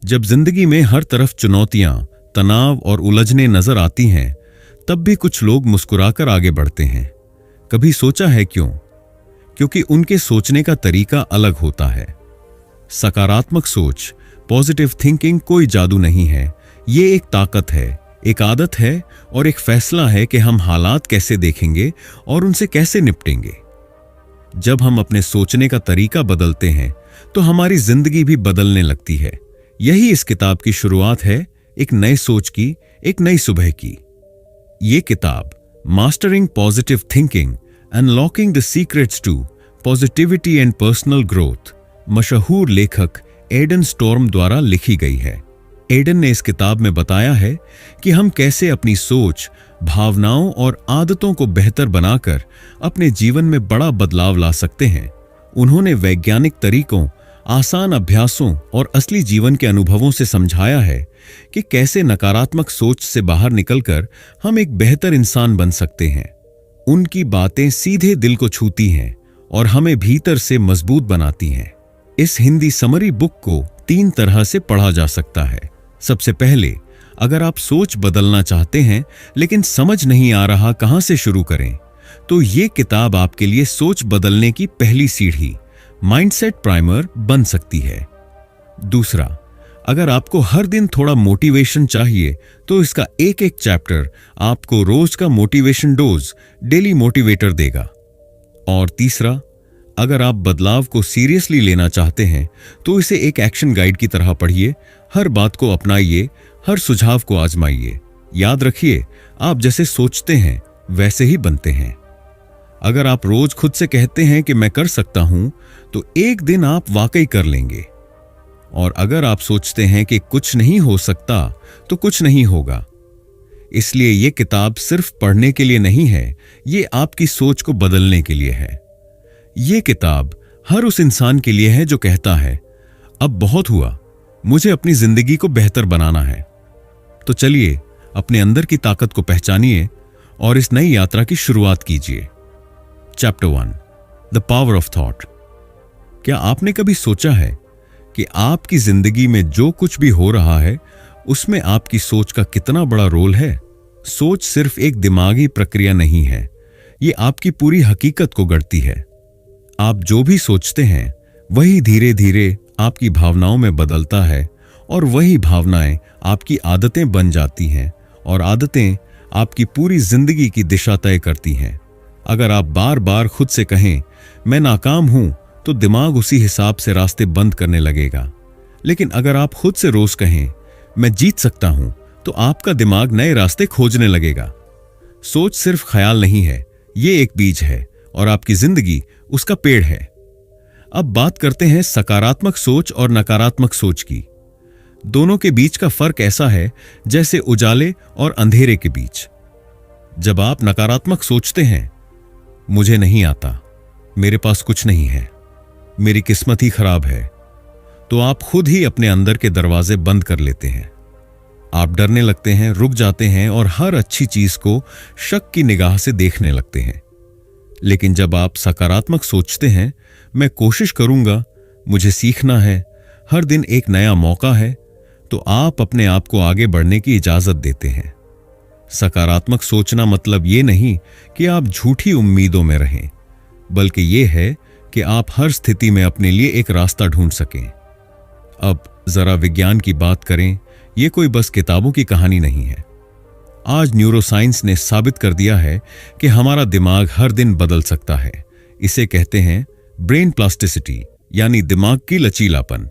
जब जिंदगी में हर तरफ चुनौतियां, तनाव और उलझनें नजर आती हैं, तब भी कुछ लोग मुस्कुराकर आगे बढ़ते हैं। कभी सोचा है क्यों? क्योंकि उनके सोचने का तरीका अलग होता है। सकारात्मक सोच, पॉजिटिव थिंकिंग कोई जादू नहीं है। ये एक ताकत है, एक आदत है और एक फैसला है कि हम हालात कैसे देखेंगे और उनसे कैसे निपटेंगे। जब हम अपने सोचने का तरीका बदलते हैं तो हमारी जिंदगी भी बदलने लगती है। यही इस किताब की शुरुआत है, एक नए सोच की, एक नई सुबह की। ये किताब mastering positive thinking, unlocking the secrets to positivity and personal growth, मशहूर लेखक एडन स्टॉर्म द्वारा लिखी गई है। एडन ने इस किताब में बताया है कि हम कैसे अपनी सोच, भावनाओं और आदतों को बेहतर बनाकर अपने जीवन में बड़ा बदलाव ला सकते हैं। उन्होंने वैज्ञानिक तरीकों, आसान अभ्यासों और असली जीवन के अनुभवों से समझाया है कि कैसे नकारात्मक सोच से बाहर निकलकर हम एक बेहतर इंसान बन सकते हैं। उनकी बातें सीधे दिल को छूती हैं और हमें भीतर से मजबूत बनाती हैं। इस हिंदी समरी बुक को 3 तरह से पढ़ा जा सकता है। सबसे पहले, अगर आप सोच बदलना चाहते हैं लेकिन समझ नहीं आ रहा कहां से शुरू करें, तो ये किताब आपके लिए सोच बदलने की पहली सीढ़ी, माइंडसेट प्राइमर बन सकती है। दूसरा, अगर आपको हर दिन थोड़ा मोटिवेशन चाहिए तो इसका एक एक चैप्टर आपको रोज का मोटिवेशन डोज, डेली मोटिवेटर देगा। और तीसरा, अगर आप बदलाव को सीरियसली लेना चाहते हैं तो इसे एक एक्शन गाइड की तरह पढ़िए। हर बात को अपनाइए, हर सुझाव को आजमाइए। याद रखिए, आप जैसे सोचते हैं वैसे ही बनते हैं। अगर आप रोज खुद से कहते हैं कि मैं कर सकता हूं, तो एक दिन आप वाकई कर लेंगे। और अगर आप सोचते हैं कि कुछ नहीं हो सकता, तो कुछ नहीं होगा। इसलिए यह किताब सिर्फ पढ़ने के लिए नहीं है, ये आपकी सोच को बदलने के लिए है। ये किताब हर उस इंसान के लिए है जो कहता है, अब बहुत हुआ, मुझे अपनी जिंदगी को बेहतर बनाना है। तो चलिए अपने अंदर की ताकत को पहचानिए और इस नई यात्रा की शुरुआत कीजिए। Chapter 1, the power of thought. क्या आपने कभी सोचा है कि आपकी जिंदगी में जो कुछ भी हो रहा है उसमें आपकी सोच का कितना बड़ा रोल है? सोच सिर्फ एक दिमागी प्रक्रिया नहीं है, ये आपकी पूरी हकीकत को गढ़ती है। आप जो भी सोचते हैं वही धीरे धीरे आपकी भावनाओं में बदलता है और वही भावनाएं आपकी आदतें बन जाती हैं और आदतें आपकी पूरी जिंदगी की दिशा तय करती हैं। अगर आप बार बार खुद से कहें मैं नाकाम हूं, तो दिमाग उसी हिसाब से रास्ते बंद करने लगेगा। लेकिन अगर आप खुद से रोज कहें मैं जीत सकता हूं, तो आपका दिमाग नए रास्ते खोजने लगेगा। सोच सिर्फ ख्याल नहीं है, ये एक बीज है और आपकी जिंदगी उसका पेड़ है। अब बात करते हैं सकारात्मक सोच और नकारात्मक सोच की। दोनों के बीच का फर्क ऐसा है जैसे उजाले और अंधेरे के बीच। जब आप नकारात्मक सोचते हैं, मुझे नहीं आता, मेरे पास कुछ नहीं है, मेरी किस्मत ही खराब है, तो आप खुद ही अपने अंदर के दरवाजे बंद कर लेते हैं। आप डरने लगते हैं, रुक जाते हैं और हर अच्छी चीज को शक की निगाह से देखने लगते हैं। लेकिन जब आप सकारात्मक सोचते हैं, मैं कोशिश करूंगा, मुझे सीखना है, हर दिन एक नया मौका है, तो आप अपने आप को आगे बढ़ने की इजाजत देते हैं। सकारात्मक सोचना मतलब ये नहीं कि आप झूठी उम्मीदों में रहें, बल्कि ये है कि आप हर स्थिति में अपने लिए एक रास्ता ढूंढ सकें। अब जरा विज्ञान की बात करें, यह कोई बस किताबों की कहानी नहीं है। आज न्यूरोसाइंस ने साबित कर दिया है कि हमारा दिमाग हर दिन बदल सकता है। इसे कहते हैं ब्रेन प्लास्टिसिटी, यानी दिमाग की लचीलापन।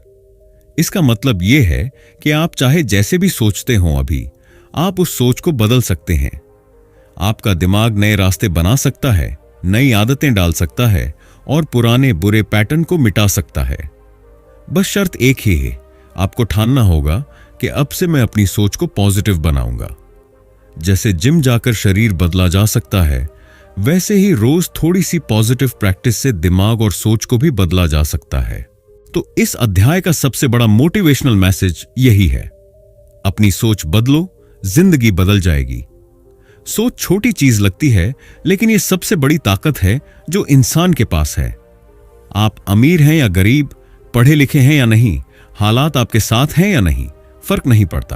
इसका मतलब यह है कि आप चाहे जैसे भी सोचते हों, अभी आप उस सोच को बदल सकते हैं। आपका दिमाग नए रास्ते बना सकता है, नई आदतें डाल सकता है और पुराने बुरे पैटर्न को मिटा सकता है। बस शर्त एक ही है, आपको ठानना होगा कि अब से मैं अपनी सोच को पॉजिटिव बनाऊंगा। जैसे जिम जाकर शरीर बदला जा सकता है, वैसे ही रोज थोड़ी सी पॉजिटिव प्रैक्टिस से दिमाग और सोच को भी बदला जा सकता है। तो इस अध्याय का सबसे बड़ा मोटिवेशनल मैसेज यही है, अपनी सोच बदलो, जिंदगी बदल जाएगी। सोच छोटी चीज लगती है, लेकिन यह सबसे बड़ी ताकत है जो इंसान के पास है। आप अमीर हैं या गरीब, पढ़े लिखे हैं या नहीं, हालात आपके साथ हैं या नहीं, फर्क नहीं पड़ता।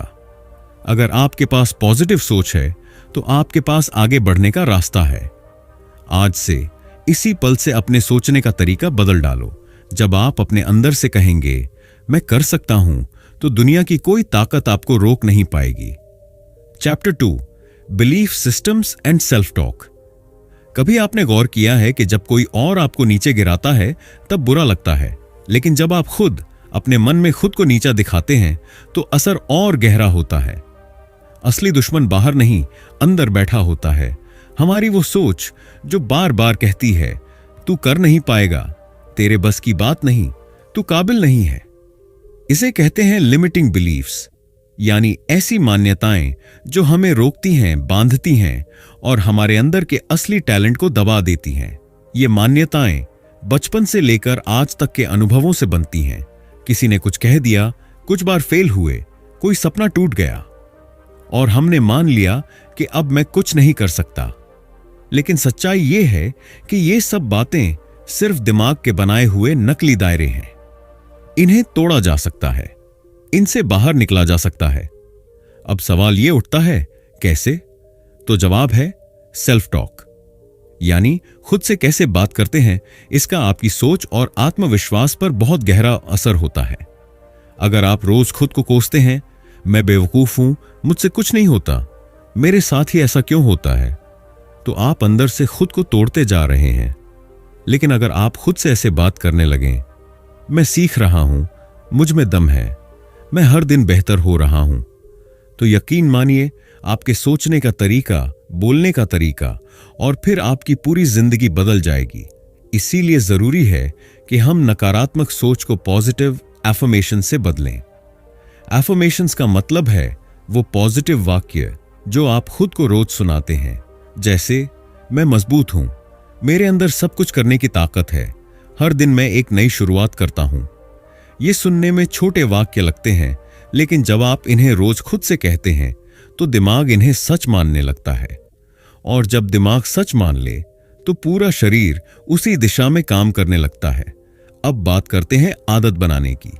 अगर आपके पास पॉजिटिव सोच है तो आपके पास आगे बढ़ने का रास्ता है। आज से, इसी पल से अपने सोचने का तरीका बदल डालो। जब आप अपने अंदर से कहेंगे मैं कर सकता हूं, तो दुनिया की कोई ताकत आपको रोक नहीं पाएगी। Chapter 2, belief systems and self talk. कभी आपने गौर किया है कि जब कोई और आपको नीचे गिराता है तब बुरा लगता है, लेकिन जब आप खुद अपने मन में खुद को नीचा दिखाते हैं तो असर और गहरा होता है। असली दुश्मन बाहर नहीं, अंदर बैठा होता है। हमारी वो सोच जो बार बार कहती है तू कर नहीं पाएगा, तेरे बस की बात नहीं, तू काबिल नहीं है। इसे कहते हैं लिमिटिंग बिलीफ्स, यानी ऐसी मान्यताएं जो हमें रोकती हैं, बांधती हैं और हमारे अंदर के असली टैलेंट को दबा देती हैं। ये मान्यताएं बचपन से लेकर आज तक के अनुभवों से बनती हैं। किसी ने कुछ कह दिया, कुछ बार फेल हुए, कोई सपना टूट गया और हमने मान लिया कि अब मैं कुछ नहीं कर सकता। लेकिन सच्चाई यह है कि ये सब बातें सिर्फ दिमाग के बनाए हुए नकली दायरे हैं। इन्हें तोड़ा जा सकता है, इनसे बाहर निकला जा सकता है। अब सवाल यह उठता है कैसे? तो जवाब है सेल्फ टॉक, यानी खुद से कैसे बात करते हैं। इसका आपकी सोच और आत्मविश्वास पर बहुत गहरा असर होता है। अगर आप रोज खुद को कोसते हैं, मैं बेवकूफ हूं, मुझसे कुछ नहीं होता, मेरे साथ ही ऐसा क्यों होता है, तो आप अंदर से खुद को तोड़ते जा रहे हैं। लेकिन अगर आप खुद से ऐसे बात करने लगें, मैं सीख रहा हूं, मुझ में दम है, मैं हर दिन बेहतर हो रहा हूं, तो यकीन मानिए आपके सोचने का तरीका, बोलने का तरीका और फिर आपकी पूरी जिंदगी बदल जाएगी। इसीलिए जरूरी है कि हम नकारात्मक सोच को पॉजिटिव एफर्मेशन से बदलें। एफर्मेशंस का मतलब है वो पॉजिटिव वाक्य जो आप खुद को रोज सुनाते हैं, जैसे मैं मजबूत हूं, मेरे अंदर सब कुछ करने की ताकत है, हर दिन मैं एक नई शुरुआत करता हूं। ये सुनने में छोटे वाक्य लगते हैं, लेकिन जब आप इन्हें रोज खुद से कहते हैं तो दिमाग इन्हें सच मानने लगता है, और जब दिमाग सच मान ले तो पूरा शरीर उसी दिशा में काम करने लगता है। अब बात करते हैं आदत बनाने की।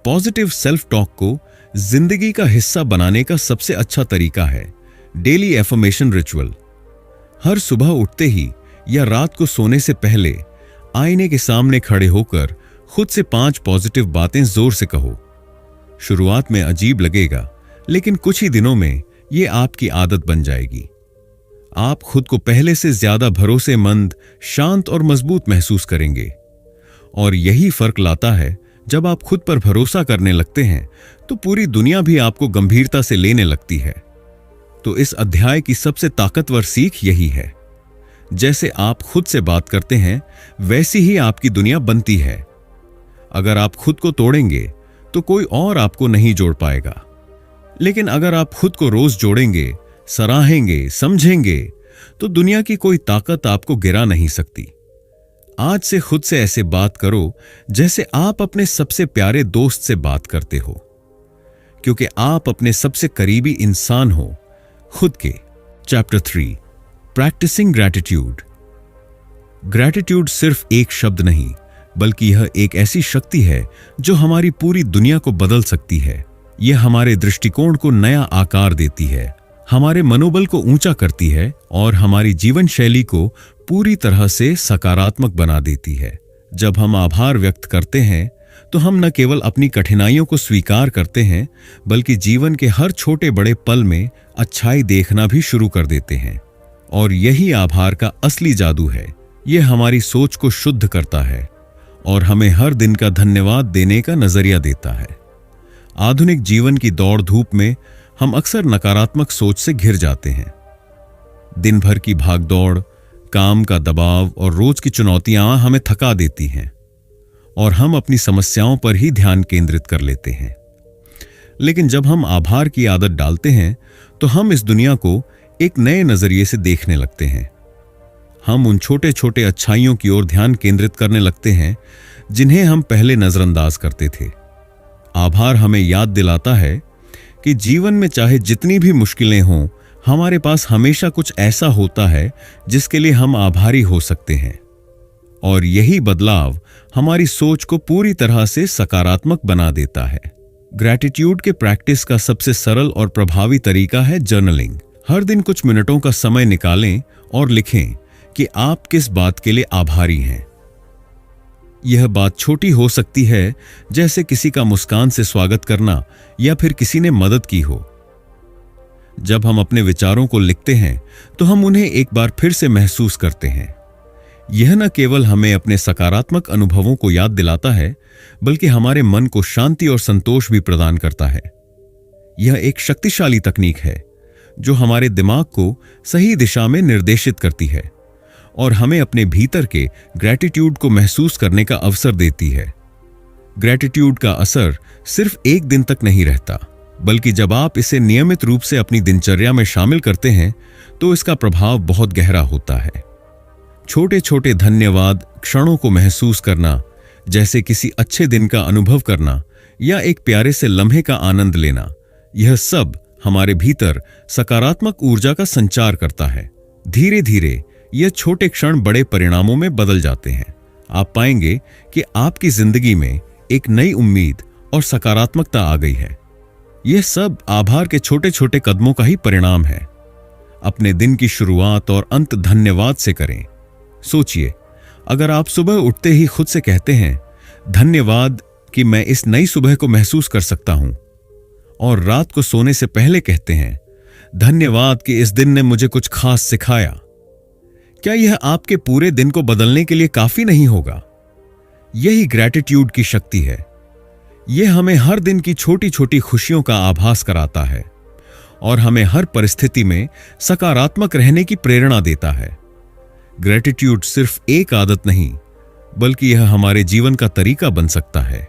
पॉजिटिव सेल्फ टॉक को जिंदगी का हिस्सा बनाने का सबसे अच्छा तरीका है डेली एफर्मेशन रिचुअल। हर सुबह उठते ही या रात को सोने से पहले आईने के सामने खड़े होकर खुद से 5 पॉजिटिव बातें जोर से कहो। शुरुआत में अजीब लगेगा, लेकिन कुछ ही दिनों में यह आपकी आदत बन जाएगी। आप खुद को पहले से ज्यादा भरोसेमंद, शांत और मजबूत महसूस करेंगे। और यही फर्क लाता है, जब आप खुद पर भरोसा करने लगते हैं तो पूरी दुनिया भी आपको गंभीरता से लेने लगती है। तो इस अध्याय की सबसे ताकतवर सीख यही है, जैसे आप खुद से बात करते हैं वैसी ही आपकी दुनिया बनती है। अगर आप खुद को तोड़ेंगे तो कोई और आपको नहीं जोड़ पाएगा, लेकिन अगर आप खुद को रोज जोड़ेंगे, सराहेंगे, समझेंगे, तो दुनिया की कोई ताकत आपको गिरा नहीं सकती। आज से खुद से ऐसे बात करो जैसे आप अपने सबसे प्यारे दोस्त से बात करते हो, क्योंकि आप अपने सबसे करीबी इंसान हो, खुद के। Chapter 3, practising gratitude. ग्रैटिट्यूड सिर्फ एक शब्द नहीं, बल्कि यह एक ऐसी शक्ति है जो हमारी पूरी दुनिया को बदल सकती है। यह हमारे दृष्टिकोण को नया आकार देती है, हमारे मनोबल को ऊंचा करती है और हमारी जीवन शैली को पूरी तरह से सकारात्मक बना देती है। जब हम आभार व्यक्त करते हैं तो हम न केवल अपनी कठिनाइयों को स्वीकार करते हैं, बल्कि जीवन के हर छोटे बड़े पल में अच्छाई देखना भी शुरू कर देते हैं। और यही आभार का असली जादू है। यह हमारी सोच को शुद्ध करता है और हमें हर दिन का धन्यवाद देने का नजरिया देता है। आधुनिक जीवन की दौड़ धूप में हम अक्सर नकारात्मक सोच से घिर जाते हैं। दिन भर की भागदौड़, काम का दबाव और रोज की चुनौतियां हमें थका देती हैं और हम अपनी समस्याओं पर ही ध्यान केंद्रित कर लेते हैं। लेकिन जब हम आभार की आदत डालते हैं तो हम इस दुनिया को एक नए नजरिए से देखने लगते हैं। हम उन छोटे छोटे अच्छाइयों की ओर ध्यान केंद्रित करने लगते हैं जिन्हें हम पहले नजरअंदाज करते थे। आभार हमें याद दिलाता है कि जीवन में चाहे जितनी भी मुश्किलें हों, हमारे पास हमेशा कुछ ऐसा होता है जिसके लिए हम आभारी हो सकते हैं। और यही बदलाव हमारी सोच को पूरी तरह से सकारात्मक बना देता है। ग्रैटिट्यूड के प्रैक्टिस का सबसे सरल और प्रभावी तरीका है जर्नलिंग। हर दिन कुछ मिनटों का समय निकालें और लिखें कि आप किस बात के लिए आभारी हैं। यह बात छोटी हो सकती है, जैसे किसी का मुस्कान से स्वागत करना या फिर किसी ने मदद की हो। जब हम अपने विचारों को लिखते हैं तो हम उन्हें एक बार फिर से महसूस करते हैं। यह न केवल हमें अपने सकारात्मक अनुभवों को याद दिलाता है, बल्कि हमारे मन को शांति और संतोष भी प्रदान करता है। यह एक शक्तिशाली तकनीक है जो हमारे दिमाग को सही दिशा में निर्देशित करती है और हमें अपने भीतर के ग्रैटिट्यूड को महसूस करने का अवसर देती है। ग्रैटिट्यूड का असर सिर्फ एक दिन तक नहीं रहता, बल्कि जब आप इसे नियमित रूप से अपनी दिनचर्या में शामिल करते हैं तो इसका प्रभाव बहुत गहरा होता है। छोटे छोटे धन्यवाद क्षणों को महसूस करना, जैसे किसी अच्छे दिन का अनुभव करना या एक प्यारे से लम्हे का आनंद लेना, यह सब हमारे भीतर सकारात्मक ऊर्जा का संचार करता है। धीरे धीरे यह छोटे क्षण बड़े परिणामों में बदल जाते हैं। आप पाएंगे कि आपकी जिंदगी में एक नई उम्मीद और सकारात्मकता आ गई है। यह सब आभार के छोटे छोटे कदमों का ही परिणाम है। अपने दिन की शुरुआत और अंत धन्यवाद से करें। सोचिए, अगर आप सुबह उठते ही खुद से कहते हैं धन्यवाद कि मैं इस नई सुबह को महसूस कर सकता हूं, और रात को सोने से पहले कहते हैं धन्यवाद कि इस दिन ने मुझे कुछ खास सिखाया, क्या यह आपके पूरे दिन को बदलने के लिए काफी नहीं होगा? यही ग्रैटिट्यूड की शक्ति है। यह हमें हर दिन की छोटी छोटी खुशियों का आभास कराता है और हमें हर परिस्थिति में सकारात्मक रहने की प्रेरणा देता है। ग्रैटिट्यूड सिर्फ एक आदत नहीं, बल्कि यह हमारे जीवन का तरीका बन सकता है।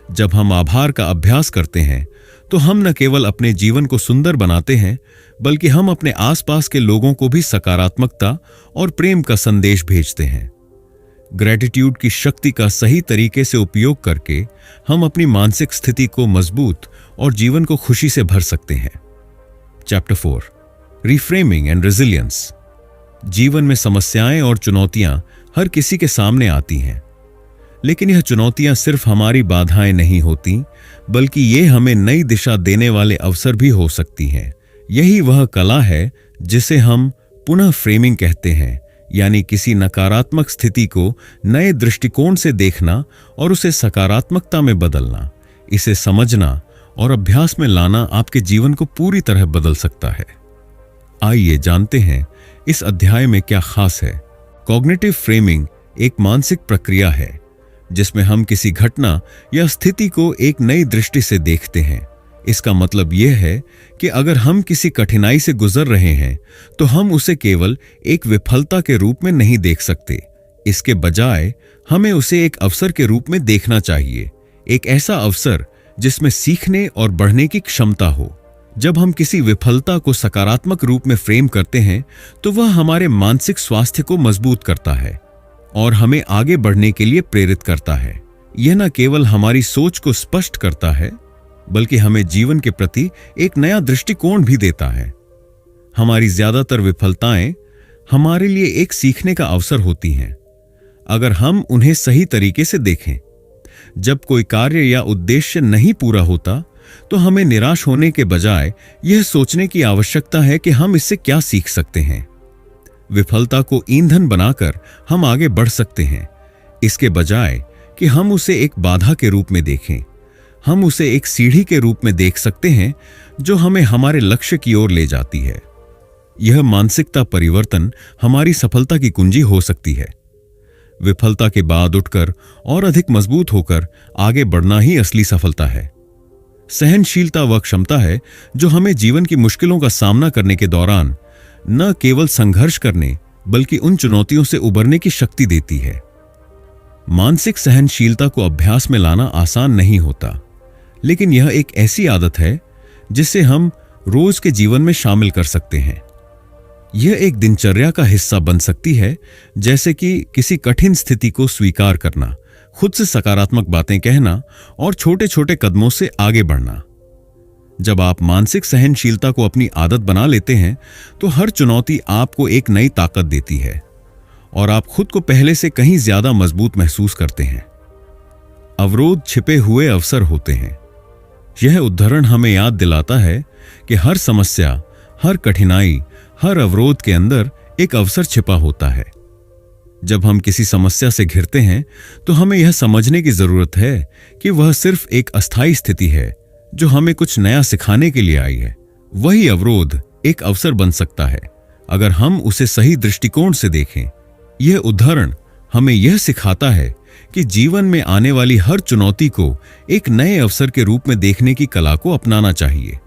जब हम आभार का अभ्यास करते हैं तो हम न केवल अपने जीवन को सुंदर बनाते हैं, बल्कि हम अपने आसपास के लोगों को भी सकारात्मकता और प्रेम का संदेश भेजते हैं। ग्रैटिट्यूड की शक्ति का सही तरीके से उपयोग करके हम अपनी मानसिक स्थिति को मजबूत और जीवन को खुशी से भर सकते हैं। Chapter 4, reframing and resilience. जीवन में समस्याएं और चुनौतियां हर किसी के सामने आती हैं, लेकिन यह चुनौतियां सिर्फ हमारी बाधाएं नहीं होती, बल्कि ये हमें नई दिशा देने वाले अवसर भी हो सकती हैं। यही वह कला है जिसे हम पुनः फ्रेमिंग कहते हैं, यानी किसी नकारात्मक स्थिति को नए दृष्टिकोण से देखना और उसे सकारात्मकता में बदलना। इसे समझना और अभ्यास में लाना आपके जीवन को पूरी तरह बदल सकता है। आइए जानते हैं इस अध्याय में क्या खास है। कॉग्निटिव फ्रेमिंग एक मानसिक प्रक्रिया है जिसमें हम किसी घटना या स्थिति को एक नई दृष्टि से देखते हैं। इसका मतलब यह है कि अगर हम किसी कठिनाई से गुजर रहे हैं तो हम उसे केवल एक विफलता के रूप में नहीं देख सकते। इसके बजाय हमें उसे एक अवसर के रूप में देखना चाहिए, एक ऐसा अवसर जिसमें सीखने और बढ़ने की क्षमता हो। जब हम किसी विफलता को सकारात्मक रूप में फ्रेम करते हैं तो वह हमारे मानसिक स्वास्थ्य को मजबूत करता है और हमें आगे बढ़ने के लिए प्रेरित करता है। यह न केवल हमारी सोच को स्पष्ट करता है, बल्कि हमें जीवन के प्रति एक नया दृष्टिकोण भी देता है। हमारी ज्यादातर विफलताएं हमारे लिए एक सीखने का अवसर होती हैं, अगर हम उन्हें सही तरीके से देखें। जब कोई कार्य या उद्देश्य नहीं पूरा होता तो हमें निराश होने के बजाय यह सोचने की आवश्यकता है कि हम इससे क्या सीख सकते हैं। विफलता को ईंधन बनाकर हम आगे बढ़ सकते हैं, इसके बजाय कि हम उसे एक बाधा के रूप में देखें। हम उसे एक सीढ़ी के रूप में देख सकते हैं जो हमें हमारे लक्ष्य की ओर ले जाती है। यह मानसिकता परिवर्तन हमारी सफलता की कुंजी हो सकती है। विफलता के बाद उठकर और अधिक मजबूत होकर आगे बढ़ना ही असली सफलता है। सहनशीलता वह क्षमता है जो हमें जीवन की मुश्किलों का सामना करने के दौरान न केवल संघर्ष करने, बल्कि उन चुनौतियों से उबरने की शक्ति देती है। मानसिक सहनशीलता को अभ्यास में लाना आसान नहीं होता, लेकिन यह एक ऐसी आदत है जिसे हम रोज के जीवन में शामिल कर सकते हैं। यह एक दिनचर्या का हिस्सा बन सकती है, जैसे कि किसी कठिन स्थिति को स्वीकार करना, खुद से सकारात्मक बातें कहना और छोटे छोटे कदमों से आगे बढ़ना। जब आप मानसिक सहनशीलता को अपनी आदत बना लेते हैं तो हर चुनौती आपको एक नई ताकत देती है और आप खुद को पहले से कहीं ज्यादा मजबूत महसूस करते हैं। अवरोध छिपे हुए अवसर होते हैं। यह उदाहरण हमें याद दिलाता है कि हर समस्या, हर कठिनाई, हर अवरोध के अंदर एक अवसर छिपा होता है। जब हम किसी समस्या से घिरते हैं तो हमें यह समझने की जरूरत है कि वह सिर्फ एक अस्थायी स्थिति है जो हमें कुछ नया सिखाने के लिए आई है। वही अवरोध एक अवसर बन सकता है अगर हम उसे सही दृष्टिकोण से देखें। यह उदाहरण हमें यह सिखाता है कि जीवन में आने वाली हर चुनौती को एक नए अवसर के रूप में देखने की कला को अपनाना चाहिए।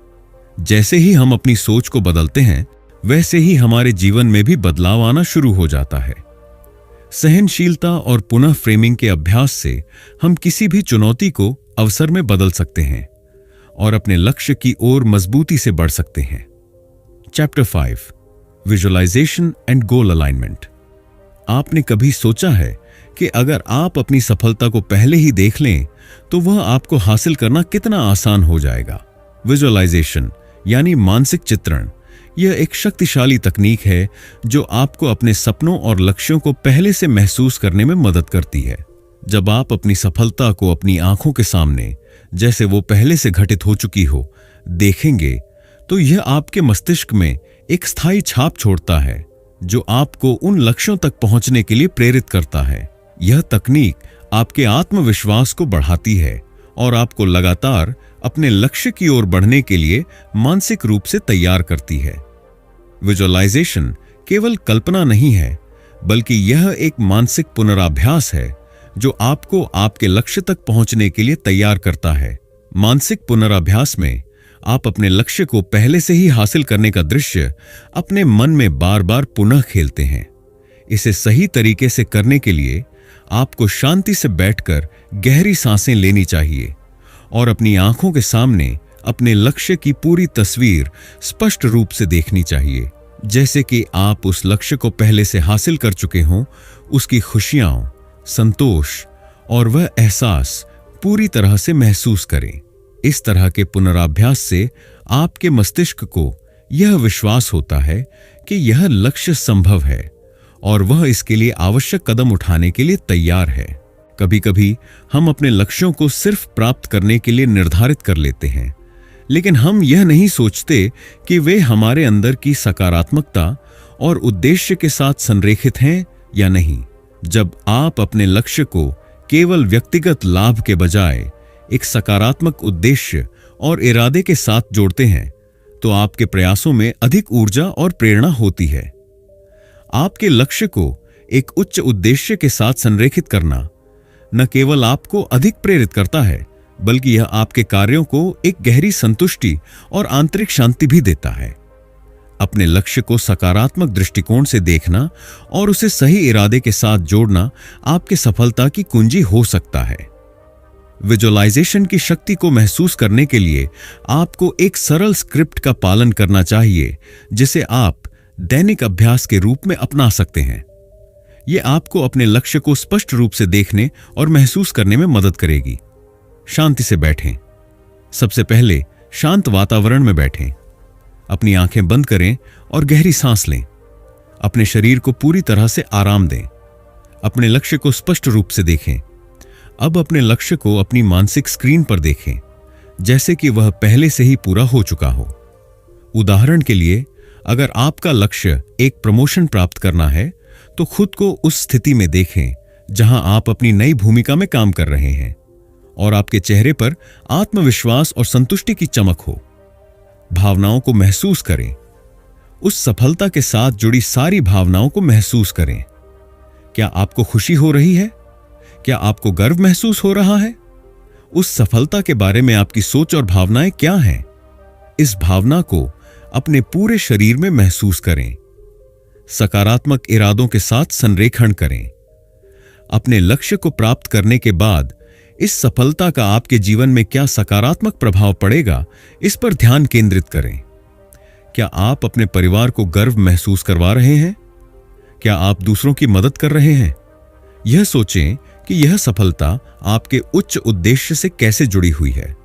जैसे ही हम अपनी सोच को बदलते हैं, वैसे ही हमारे जीवन में भी बदलाव आना शुरू हो जाता है। सहनशीलता और पुनः फ्रेमिंग के अभ्यास से हम किसी भी चुनौती को अवसर में बदल सकते हैं और अपने लक्ष्य की ओर मजबूती से बढ़ सकते हैं। Chapter 5, visualisation and goal alignment. आपने कभी सोचा है कि अगर आप अपनी सफलता को पहले ही देख लें तो वह आपको हासिल करना कितना आसान हो जाएगा। विजुअलाइजेशन यानी मानसिक चित्रण, यह एक शक्तिशाली तकनीक है जो आपको अपने सपनों और लक्ष्यों को पहले से महसूस करने में मदद करती है। जब आप अपनी सफलता को अपनी आंखों के सामने, जैसे वो पहले से घटित हो चुकी हो, देखेंगे तो यह आपके मस्तिष्क में एक स्थायी छाप छोड़ता है जो आपको उन लक्ष्यों तक पहुंचने के लिए प्रेरित करता है। यह तकनीक आपके आत्मविश्वास को बढ़ाती है और आपको लगातार अपने लक्ष्य की ओर बढ़ने के लिए मानसिक रूप से तैयार करती है। विजुअलाइजेशन केवल कल्पना नहीं है, बल्कि यह एक मानसिक पुनराभ्यास है जो आपको आपके लक्ष्य तक पहुंचने के लिए तैयार करता है। मानसिक पुनराभ्यास में आप अपने लक्ष्य को पहले से ही हासिल करने का दृश्य अपने मन में बार बार पुनः खेलते हैं। इसे सही तरीके से करने के लिए आपको शांति से बैठकर गहरी सांसें लेनी चाहिए और अपनी आंखों के सामने अपने लक्ष्य की पूरी तस्वीर स्पष्ट रूप से देखनी चाहिए, जैसे कि आप उस लक्ष्य को पहले से हासिल कर चुके हों। उसकी खुशियां, संतोष और वह एहसास पूरी तरह से महसूस करें। इस तरह के पुनराभ्यास से आपके मस्तिष्क को यह विश्वास होता है कि यह लक्ष्य संभव है और वह इसके लिए आवश्यक कदम उठाने के लिए तैयार है। कभी-कभी हम अपने लक्ष्यों को सिर्फ प्राप्त करने के लिए निर्धारित कर लेते हैं, लेकिन हम यह नहीं सोचते कि वे हमारे अंदर की सकारात्मकता और उद्देश्य के साथ संरेखित हैं या नहीं। जब आप अपने लक्ष्य को केवल व्यक्तिगत लाभ के बजाय एक सकारात्मक उद्देश्य और इरादे के साथ जोड़ते हैं, तो आपके प्रयासों में अधिक ऊर्जा और प्रेरणा होती है। आपके लक्ष्य को एक उच्च उद्देश्य के साथ संरेखित करना न केवल आपको अधिक प्रेरित करता है, बल्कि यह आपके कार्यों को एक गहरी संतुष्टि और आंतरिक शांति भी देता है। अपने लक्ष्य को सकारात्मक दृष्टिकोण से देखना और उसे सही इरादे के साथ जोड़ना आपके सफलता की कुंजी हो सकता है। विजुअलाइजेशन की शक्ति को महसूस करने के लिए आपको एक सरल स्क्रिप्ट का पालन करना चाहिए, जिसे आप दैनिक अभ्यास के रूप में अपना सकते हैं। यह आपको अपने लक्ष्य को स्पष्ट रूप से देखने और महसूस करने में मदद करेगी। शांति से बैठें। सबसे पहले शांत वातावरण में बैठें। अपनी आंखें बंद करें और गहरी सांस लें। अपने शरीर को पूरी तरह से आराम दें। अपने लक्ष्य को स्पष्ट रूप से देखें। अब अपने लक्ष्य को अपनी मानसिक स्क्रीन पर देखें, जैसे कि वह पहले से ही पूरा हो चुका हो। उदाहरण के लिए, अगर आपका लक्ष्य एक प्रमोशन प्राप्त करना है, तो खुद को उस स्थिति में देखें जहां आप अपनी नई भूमिका में काम कर रहे हैं और आपके चेहरे पर आत्मविश्वास और संतुष्टि की चमक हो। भावनाओं को महसूस करें। उस सफलता के साथ जुड़ी सारी भावनाओं को महसूस करें। क्या आपको खुशी हो रही है? क्या आपको गर्व महसूस हो रहा है? उस सफलता के बारे में आपकी सोच और भावनाएं क्या हैं? इस भावना को अपने पूरे शरीर में महसूस करें। सकारात्मक इरादों के साथ संरेखण करें। अपने लक्ष्य को प्राप्त करने के बाद इस सफलता का आपके जीवन में क्या सकारात्मक प्रभाव पड़ेगा, इस पर ध्यान केंद्रित करें। क्या आप अपने परिवार को गर्व महसूस करवा रहे हैं? क्या आप दूसरों की मदद कर रहे हैं? यह सोचें कि यह सफलता आपके उच्च उद्देश्य से कैसे जुड़ी हुई है।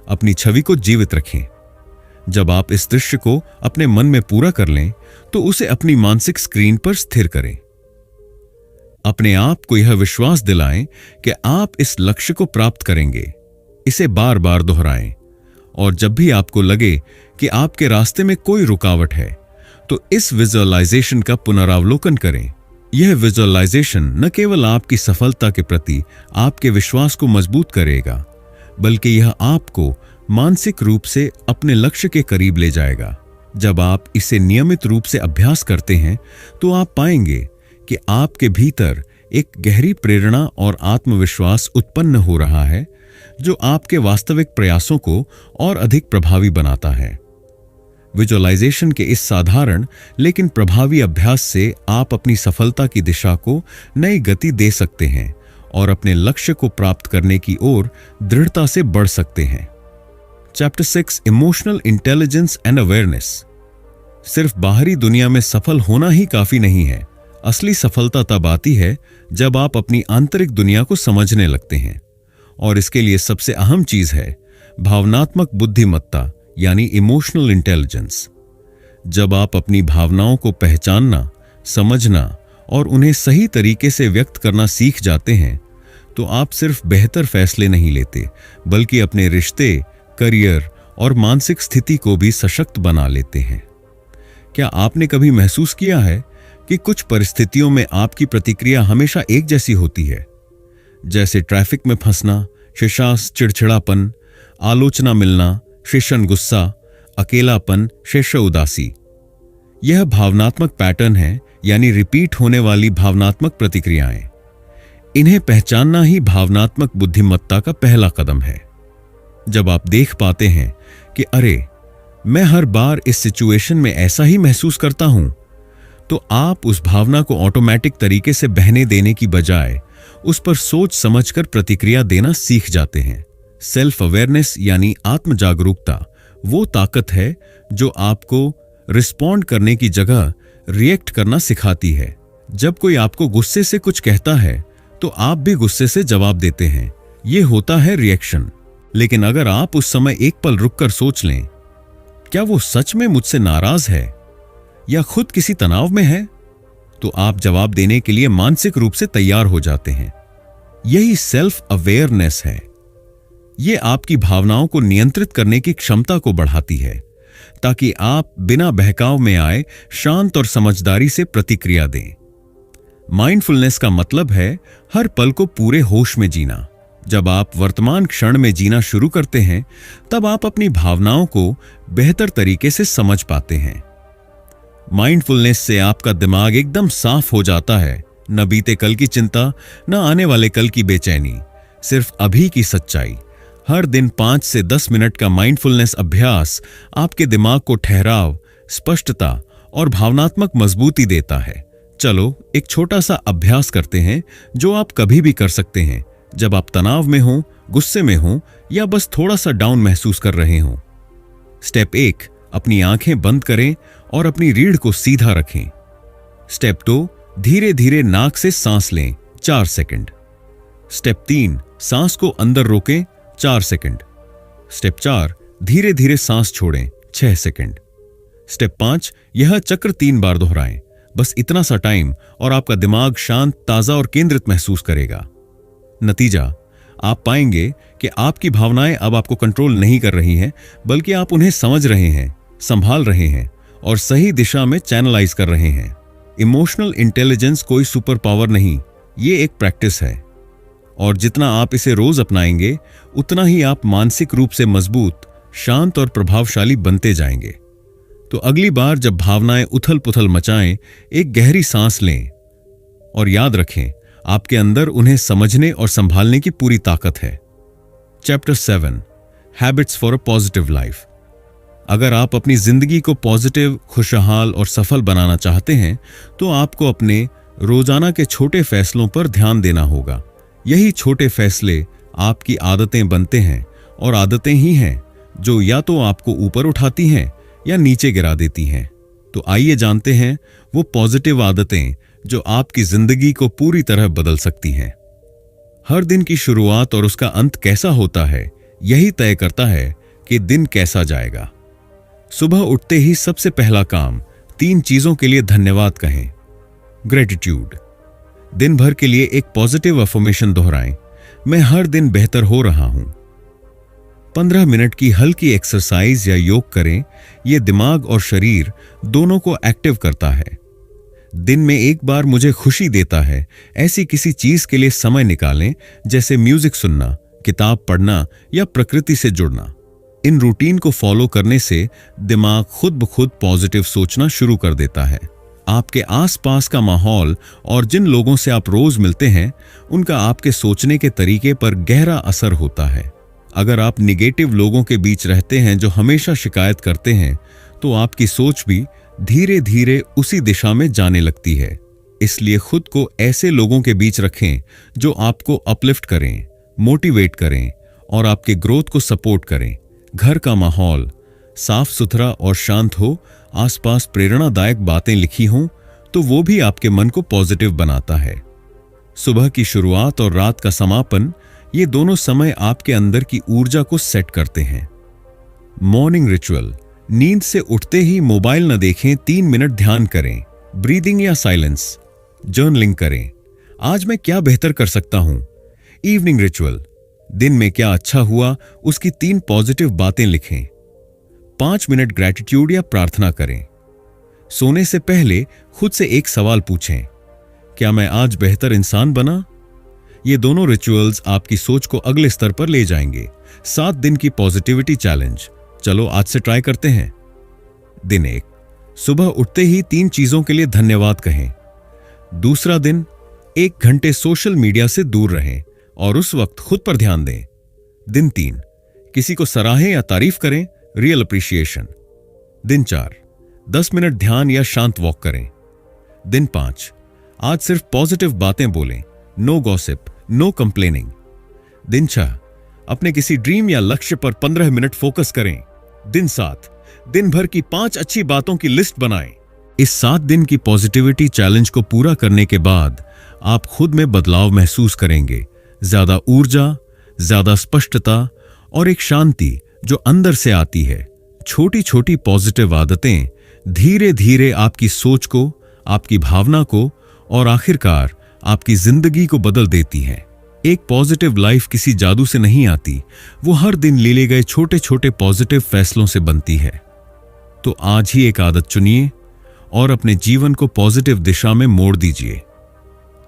अपनी छवि को जीवित रखें। जब आप इस दृश्य को अपने मन में पूरा कर लें, तो उसे अपनी मानसिक स्क्रीन पर स्थिर करें। अपने आप को यह विश्वास दिलाएं कि आप इस लक्ष्य को प्राप्त करेंगे। इसे बार बार दोहराएं और जब भी आपको लगे कि आपके रास्ते में कोई रुकावट है तो इस विजुअलाइजेशन का पुनरावलोकन करें। यह विजुअलाइजेशन न केवल आपकी सफलता के प्रति आपके विश्वास को मजबूत करेगा, बल्कि यह आपको मानसिक रूप से अपने लक्ष्य के करीब ले जाएगा। जब आप इसे नियमित रूप से अभ्यास करते हैं तो आप पाएंगे कि आपके भीतर एक गहरी प्रेरणा और आत्मविश्वास उत्पन्न हो रहा है, जो आपके वास्तविक प्रयासों को और अधिक प्रभावी बनाता है। विजुअलाइजेशन के इस साधारण लेकिन प्रभावी अभ्यास से आप अपनी सफलता की दिशा को नई गति दे सकते हैं और अपने लक्ष्य को प्राप्त करने की ओर दृढ़ता से बढ़ सकते हैं। Chapter 6 emotional intelligence and awareness. सिर्फ बाहरी दुनिया में सफल होना ही काफी नहीं है। असली सफलता तब आती है जब आप अपनी आंतरिक दुनिया को समझने लगते हैं, और इसके लिए सबसे अहम चीज है भावनात्मक बुद्धिमत्ता यानी इमोशनल इंटेलिजेंस। जब आप अपनी भावनाओं को पहचानना, समझना और उन्हें सही तरीके से व्यक्त करना सीख जाते हैं तो आप सिर्फ बेहतर फैसले नहीं लेते, बल्कि अपने रिश्ते, करियर और मानसिक स्थिति को भी सशक्त बना लेते हैं। क्या आपने कभी महसूस किया है कि कुछ परिस्थितियों में आपकी प्रतिक्रिया हमेशा एक जैसी होती है, जैसे ट्रैफिक में फंसना, शेषांश चिड़चिड़ापन, आलोचना मिलना, शेषण गुस्सा, अकेलापन, शेष उदासी। यह भावनात्मक पैटर्न है, यानी रिपीट होने वाली भावनात्मक प्रतिक्रियाएं। इन्हें पहचानना ही भावनात्मक बुद्धिमत्ता का पहला कदम है। जब आप देख पाते हैं कि अरे, मैं हर बार इस सिचुएशन में ऐसा ही महसूस करता हूं, तो आप उस भावना को ऑटोमेटिक तरीके से बहने देने की बजाय उस पर सोच समझकर प्रतिक्रिया देना सीख जाते हैं। सेल्फ अवेयरनेस यानी आत्म जागरूकता वो ताकत है जो आपको रिस्पॉन्ड करने की जगह रिएक्ट करना सिखाती है। जब कोई आपको गुस्से से कुछ कहता है तो आप भी गुस्से से जवाब देते हैं। यह होता है रिएक्शन। लेकिन अगर आप उस समय एक पल रुककर सोच लें, क्या वो सच में मुझसे नाराज है या खुद किसी तनाव में है, तो आप जवाब देने के लिए मानसिक रूप से तैयार हो जाते हैं। यही सेल्फ अवेयरनेस है। यह आपकी भावनाओं को नियंत्रित करने की क्षमता को बढ़ाती है, ताकि आप बिना बहकाव में आए शांत और समझदारी से प्रतिक्रिया दें। माइंडफुलनेस का मतलब है हर पल को पूरे होश में जीना। जब आप वर्तमान क्षण में जीना शुरू करते हैं, तब आप अपनी भावनाओं को बेहतर तरीके से समझ पाते हैं। माइंडफुलनेस से आपका दिमाग एकदम साफ हो जाता है। न बीते कल की चिंता, न आने वाले कल की बेचैनी, सिर्फ अभी की सच्चाई। हर दिन 5 से 10 मिनट का माइंडफुलनेस अभ्यास आपके दिमाग को ठहराव, स्पष्टता और भावनात्मक मजबूती देता है। चलो एक छोटा सा अभ्यास करते हैं जो आप कभी भी कर सकते हैं, जब आप तनाव में हो, गुस्से में हो या बस थोड़ा सा डाउन महसूस कर रहे हो। स्टेप 1, अपनी आंखें बंद करें और अपनी रीढ़ को सीधा रखें। स्टेप 2, धीरे धीरे नाक से सांस लें 4 सेकंड। स्टेप 3, सांस को अंदर रोकें 4 सेकंड। स्टेप 4, धीरे धीरे सांस छोड़ें 6 सेकंड। स्टेप 5, यह चक्र 3 बार दोहराएं। बस इतना सा टाइम और आपका दिमाग शांत, ताजा और केंद्रित महसूस करेगा। नतीजा, आप पाएंगे कि आपकी भावनाएं अब आपको कंट्रोल नहीं कर रही हैं, बल्कि आप उन्हें समझ रहे हैं, संभाल रहे हैं और सही दिशा में चैनलाइज कर रहे हैं। इमोशनल इंटेलिजेंस कोई सुपर पावर नहीं, ये एक प्रैक्टिस है, और जितना आप इसे रोज अपनाएंगे, उतना ही आप मानसिक रूप से मजबूत, शांत और प्रभावशाली बनते जाएंगे। तो अगली बार जब भावनाएं उथल पुथल मचाएं, एक गहरी सांस लें और याद रखें, आपके अंदर उन्हें समझने और संभालने की पूरी ताकत है। Chapter 7, habits for a positive life. अगर आप अपनी जिंदगी को पॉजिटिव, खुशहाल और सफल बनाना चाहते हैं, तो आपको अपने रोजाना के छोटे फैसलों पर ध्यान देना होगा। यही छोटे फैसले आपकी आदतें बनते हैं, और आदतें ही हैं जो या तो आपको ऊपर उठाती हैं या नीचे गिरा देती हैं। तो आइए जानते हैं वो पॉजिटिव आदतें जो आपकी जिंदगी को पूरी तरह बदल सकती हैं। हर दिन की शुरुआत और उसका अंत कैसा होता है, यही तय करता है कि दिन कैसा जाएगा। सुबह उठते ही सबसे पहला काम 3 चीजों के लिए धन्यवाद कहें। ग्रेटिट्यूड, दिन भर के लिए एक पॉजिटिव अफर्मेशन दोहराएं, मैं हर दिन बेहतर हो रहा हूं। 15 मिनट की हल्की एक्सरसाइज या योग करें, यह दिमाग और शरीर दोनों को एक्टिव करता है। दिन में एक बार मुझे खुशी देता है, ऐसी किसी चीज के लिए समय निकालें, जैसे म्यूजिक सुनना, किताब पढ़ना या प्रकृति से जुड़ना। इन रूटीन को फॉलो करने से दिमाग खुद ब खुद पॉजिटिव सोचना शुरू कर देता है। आपके आसपास का माहौल और जिन लोगों से आप रोज मिलते हैं, उनका आपके सोचने के तरीके पर गहरा असर होता है। अगर आप निगेटिव लोगों के बीच रहते हैं जो हमेशा शिकायत करते हैं, तो आपकी सोच भी धीरे धीरे उसी दिशा में जाने लगती है। इसलिए खुद को ऐसे लोगों के बीच रखें जो आपको अपलिफ्ट करें, मोटिवेट करें और आपके ग्रोथ को सपोर्ट करें। घर का माहौल साफ सुथरा और शांत हो, आसपास प्रेरणादायक बातें लिखी हों, तो वो भी आपके मन को पॉजिटिव बनाता है। सुबह की शुरुआत और रात का समापन, ये दोनों समय आपके अंदर की ऊर्जा को सेट करते हैं। मॉर्निंग रिचुअल, नींद से उठते ही मोबाइल न देखें, 3 मिनट ध्यान करें, ब्रीदिंग या साइलेंस, जर्नलिंग करें, आज मैं क्या बेहतर कर सकता हूं। इवनिंग रिचुअल, दिन में क्या अच्छा हुआ, उसकी 3 पॉजिटिव बातें लिखें। 5 मिनट ग्रैटिट्यूड या प्रार्थना करें। सोने से पहले खुद से एक सवाल पूछें, क्या मैं आज बेहतर इंसान बना। ये दोनों रिचुअल्स आपकी सोच को अगले स्तर पर ले जाएंगे। 7 दिन की पॉजिटिविटी चैलेंज, चलो आज से ट्राई करते हैं। दिन 1, सुबह उठते ही 3 चीजों के लिए धन्यवाद कहें। दूसरा दिन, 1 घंटे सोशल मीडिया से दूर रहें और उस वक्त खुद पर ध्यान दें। दिन 3, किसी को सराहें या तारीफ करें, रियल अप्रिशिएशन। दिन 4, 10 मिनट ध्यान या शांत वॉक करें। दिन 5, आज सिर्फ पॉजिटिव बातें बोलें, नो गॉसिप, नो कंप्लेनिंग। दिन 6, अपने किसी ड्रीम या लक्ष्य पर 15 मिनट फोकस करें। दिन 7, दिन भर की 5 अच्छी बातों की लिस्ट बनाएं। इस 7 दिन की पॉजिटिविटी चैलेंज को पूरा करने के बाद आप खुद में बदलाव महसूस करेंगे। ज्यादा ऊर्जा, ज्यादा स्पष्टता और एक शांति जो अंदर से आती है। छोटी छोटी पॉजिटिव आदतें धीरे धीरे आपकी सोच को, आपकी भावना को और आखिरकार आपकी जिंदगी को बदल देती हैं। एक पॉजिटिव लाइफ किसी जादू से नहीं आती, वो हर दिन लिए गए छोटे छोटे पॉजिटिव फैसलों से बनती है। तो आज ही एक आदत चुनिए और अपने जीवन को पॉजिटिव दिशा में मोड़ दीजिए।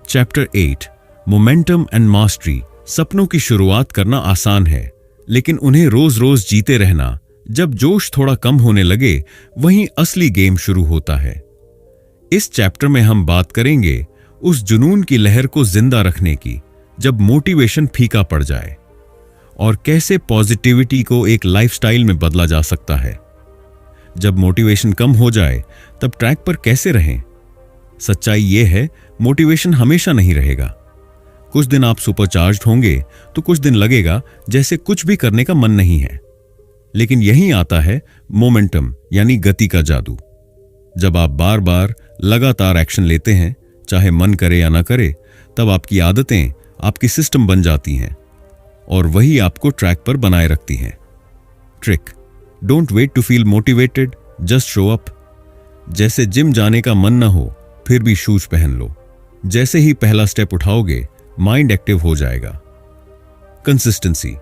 Chapter 8, momentum and mastery. सपनों की शुरुआत करना आसान है, लेकिन उन्हें रोज रोज जीते रहना, जब जोश थोड़ा कम होने लगे, वहीं असली गेम शुरू होता है। इस चैप्टर में हम बात करेंगे उस जुनून की लहर को जिंदा रखने की, जब मोटिवेशन फीका पड़ जाए, और कैसे पॉजिटिविटी को एक लाइफस्टाइल में बदला जा सकता है। जब मोटिवेशन कम हो जाए, तब ट्रैक पर कैसे रहें। सच्चाई यह है, मोटिवेशन हमेशा नहीं रहेगा। कुछ दिन आप सुपरचार्ज्ड होंगे, तो कुछ दिन लगेगा जैसे कुछ भी करने का मन नहीं है। लेकिन यहीं आता है मोमेंटम, यानी गति का जादू। जब आप बार बार लगातार एक्शन लेते हैं, चाहे मन करे या ना करे, तब आपकी आदतें आपकी सिस्टम बन जाती हैं और वही आपको ट्रैक पर बनाए रखती हैं। Trick, don't wait to feel motivated, just show up. जैसे जिम जाने का मन ना हो, फिर भी शूज पहन लो। जैसे ही पहला स्टेप उठाओगे, माइंड एक्टिव हो जाएगा। कंसिस्टेंसी,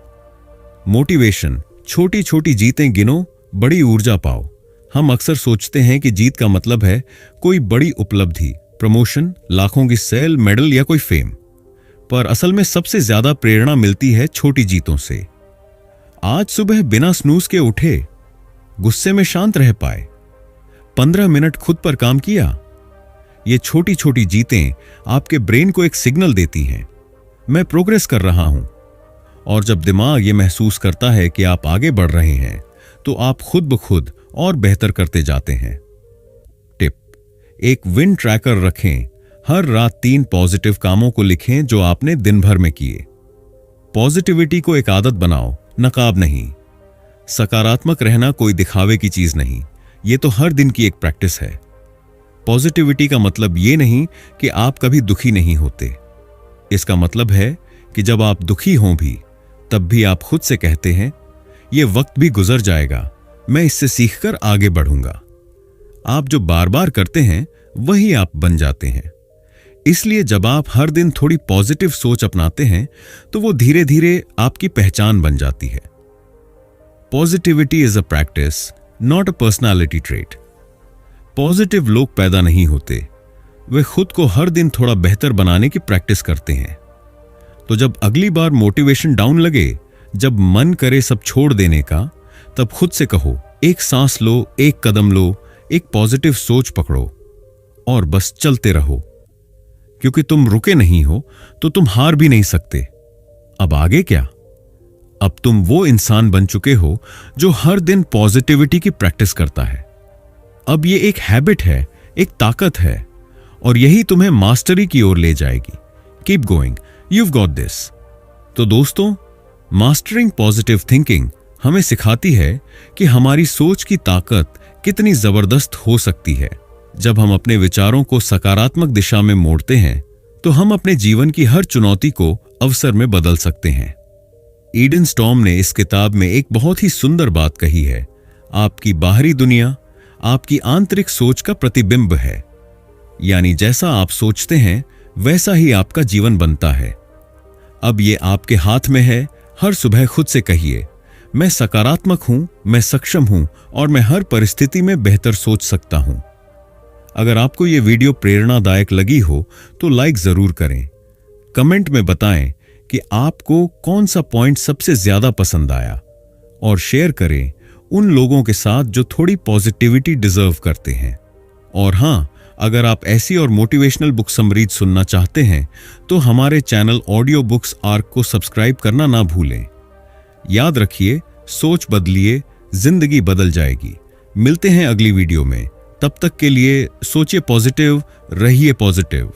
मोटिवेशन, छोटी छोटी जीतें गिनो, बड़ी ऊर्जा पाओ। हम अक्सर सोचते हैं कि जीत का मतलब है कोई बड़ी उपलब्धि, प्रमोशन, लाखों की सेल, मेडल या कोई फेम। पर असल में सबसे ज्यादा प्रेरणा मिलती है छोटी जीतों से। आज सुबह बिना स्नूज के उठे, गुस्से में शांत रह पाए, 15 मिनट खुद पर काम किया। ये छोटी छोटी जीतें आपके ब्रेन को एक सिग्नल देती हैं, मैं प्रोग्रेस कर रहा हूं। और जब दिमाग ये महसूस करता है कि आप आगे बढ़ रहे हैं, तो आप खुद ब खुद और बेहतर करते जाते हैं। टिप, एक विन ट्रैकर रखें। हर रात 3 पॉजिटिव कामों को लिखें जो आपने दिन भर में किए। पॉजिटिविटी को एक आदत बनाओ, नकाब नहीं। सकारात्मक रहना कोई दिखावे की चीज नहीं, ये तो हर दिन की एक प्रैक्टिस है। पॉजिटिविटी का मतलब ये नहीं कि आप कभी दुखी नहीं होते। इसका मतलब है कि जब आप दुखी हों भी, तब भी आप खुद से कहते हैं, ये वक्त भी गुजर जाएगा, मैं इससे सीखकर आगे बढ़ूंगा। आप जो बार बार करते हैं, वही आप बन जाते हैं। इसलिए जब आप हर दिन थोड़ी पॉजिटिव सोच अपनाते हैं तो वो धीरे धीरे आपकी पहचान बन जाती है। Positivity is a practice, not a personality trait. Positive लोग पैदा नहीं होते, वे खुद को हर दिन थोड़ा बेहतर बनाने की प्रैक्टिस करते हैं। तो जब अगली बार मोटिवेशन डाउन लगे, जब मन करे सब छोड़ देने का, तब खुद से कहो, एक सांस लो, एक कदम लो, एक पॉजिटिव सोच पकड़ो और बस चलते रहो। क्योंकि तुम रुके नहीं हो तो तुम हार भी नहीं सकते। अब आगे क्या? अब तुम वो इंसान बन चुके हो जो हर दिन पॉजिटिविटी की प्रैक्टिस करता है। अब ये एक हैबिट है, एक ताकत है, और यही तुम्हें मास्टरी की ओर ले जाएगी। Keep going, you've got this. तो दोस्तों, मास्टरिंग पॉजिटिव थिंकिंग हमें सिखाती है कि हमारी सोच की ताकत कितनी जबरदस्त हो सकती है। जब हम अपने विचारों को सकारात्मक दिशा में मोड़ते हैं तो हम अपने जीवन की हर चुनौती को अवसर में बदल सकते हैं। ईडन स्टॉर्म ने इस किताब में एक बहुत ही सुंदर बात कही है, आपकी बाहरी दुनिया आपकी आंतरिक सोच का प्रतिबिंब है। यानी जैसा आप सोचते हैं वैसा ही आपका जीवन बनता है। अब ये आपके हाथ में है। हर सुबह खुद से कहिए, मैं सकारात्मक हूं, मैं सक्षम हूं और मैं हर परिस्थिति में बेहतर सोच सकता हूं। अगर आपको ये वीडियो प्रेरणादायक लगी हो तो लाइक जरूर करें। कमेंट में बताएं कि आपको कौन सा पॉइंट सबसे ज्यादा पसंद आया, और शेयर करें उन लोगों के साथ जो थोड़ी पॉजिटिविटी डिजर्व करते हैं। और हां, अगर आप ऐसी और मोटिवेशनल बुक समरीज सुनना चाहते हैं तो हमारे चैनल ऑडियो बुक्स आर्क को सब्सक्राइब करना ना भूलें। याद रखिए, सोच बदलिए, जिंदगी बदल जाएगी। मिलते हैं अगली वीडियो में। तब तक के लिए सोचिए पॉजिटिव, रहिए पॉजिटिव।